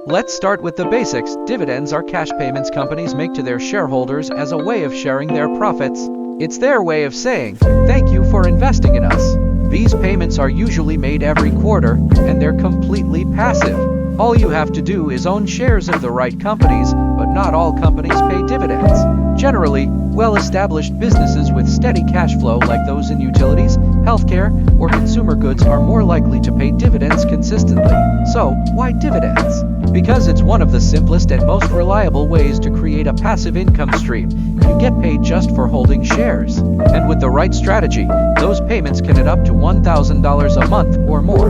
Let's start with the basics. Dividends are cash payments companies make to their shareholders as a way of sharing their profits. It's their way of saying, thank you for investing in us. These payments are usually made every quarter, and they're completely passive. All you have to do is own shares of the right companies, but not all companies pay dividends. Generally, well-established businesses with steady cash flow like those in utilities, healthcare, or consumer goods are more likely to pay dividends consistently. So, why dividends? Because it's one of the simplest and most reliable ways to create a passive income stream. You get paid just for holding shares. And with the right strategy, those payments can add up to $1,000 a month or more.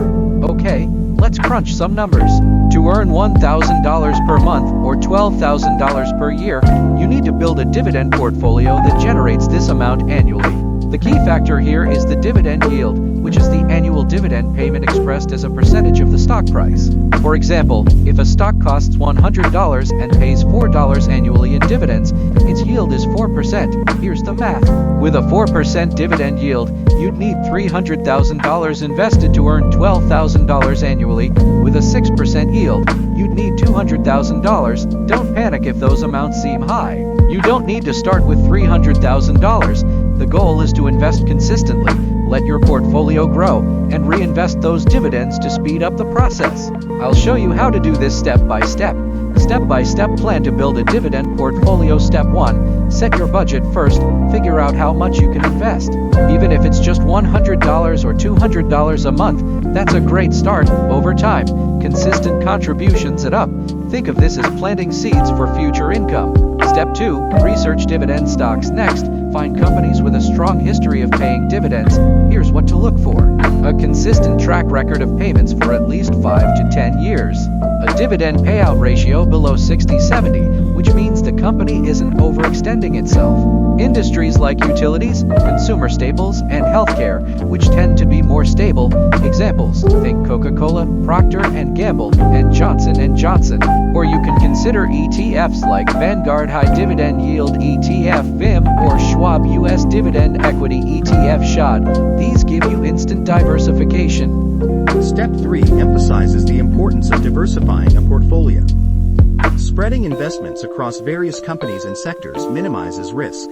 Okay, let's crunch some numbers. To earn $1,000 per month or $12,000 per year, you need to build a dividend portfolio that generates this amount annually. The key factor here is the dividend yield, which is the annual dividend payment expressed as a percentage of the stock price. For example, if a stock costs $100 and pays $4 annually in dividends, its yield is 4%. Here's the math. With a 4% dividend yield, you'd need $300,000 invested to earn $12,000 annually. With a 6% yield, you'd need $200,000. Don't panic if those amounts seem high. You don't need to start with $300,000. The goal is to invest consistently, let your portfolio grow, and reinvest those dividends to speed up the process. I'll show you how to do this step by step. Step-by-step plan to build a dividend portfolio. Step 1. Set your budget first. Figure out how much you can invest. Even if it's just $100 or $200 a month, that's a great start. Over time, consistent contributions add up. Think of this as planting seeds for future income. Step 2. Research dividend stocks. Next, find companies with a strong history of paying dividends. Here's what to look for. A consistent track record of payments for at least 5 to 10 years. A dividend payout ratio below 60-70, which means the company isn't overextending itself. Industries like utilities, consumer staples, and healthcare, which tend to be more stable. Examples: think Coca-Cola, Procter & Gamble, and Johnson & Johnson. Or you can consider ETFs like Vanguard High Dividend Yield ETF VIM or Schwab US Dividend Equity ETF SHOD. These give you instant diversification. Step 3 emphasizes the importance of diversifying a portfolio. Spreading investments across various companies and sectors minimizes risk.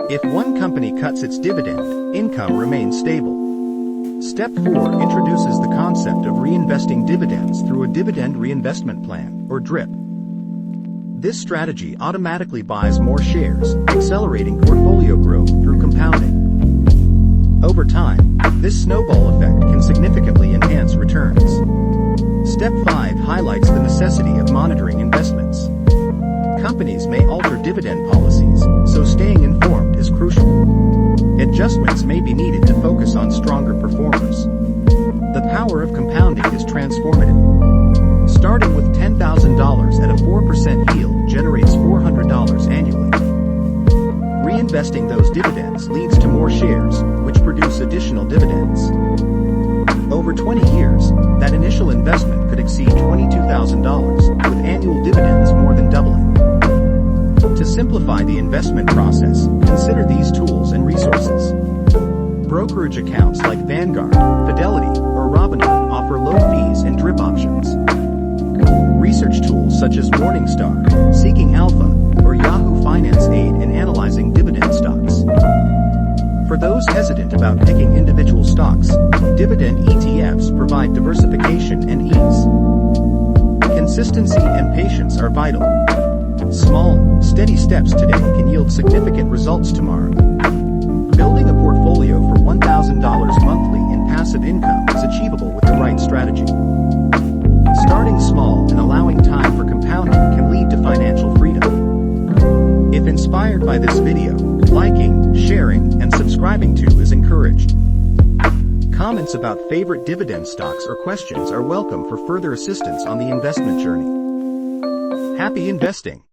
If one company cuts its dividend, income remains stable. Step 4 introduces the concept of reinvesting dividends through a dividend reinvestment plan, or DRIP. This strategy automatically buys more shares, accelerating portfolio growth through compounding. Over time, this snowball effect can significantly enhance returns. Step 5 highlights the necessity of monitoring investments. Companies may alter dividend policies, so staying informed is crucial. Adjustments may be needed to focus on stronger performers. The power of compounding is transformative. Starting with $10,000 at a 4% yield generates $400 annually. Reinvesting those dividends leads to more shares, which produce additional dividends. Over 20 years, that initial investment could exceed $22,000, with annual dividends more than doubling. To simplify the investment process, consider these tools and resources. Brokerage accounts like Vanguard, Fidelity, or Robinhood offer low fees and DRIP options. Research tools such as Morningstar, Seeking Alpha, or Yahoo Finance aid in analyzing dividend stocks. For those hesitant about picking individual stocks, dividend ETFs provide diversification and ease. Consistency and patience are vital. Small, steady steps today can yield significant results tomorrow. Building a portfolio for $1,000 monthly in passive income is achievable with the right strategy. Starting small and allowing time for compounding can lead to financial freedom. If inspired by this video, liking, sharing, and subscribing to is encouraged. Comments about favorite dividend stocks or questions are welcome for further assistance on the investment journey. Happy investing!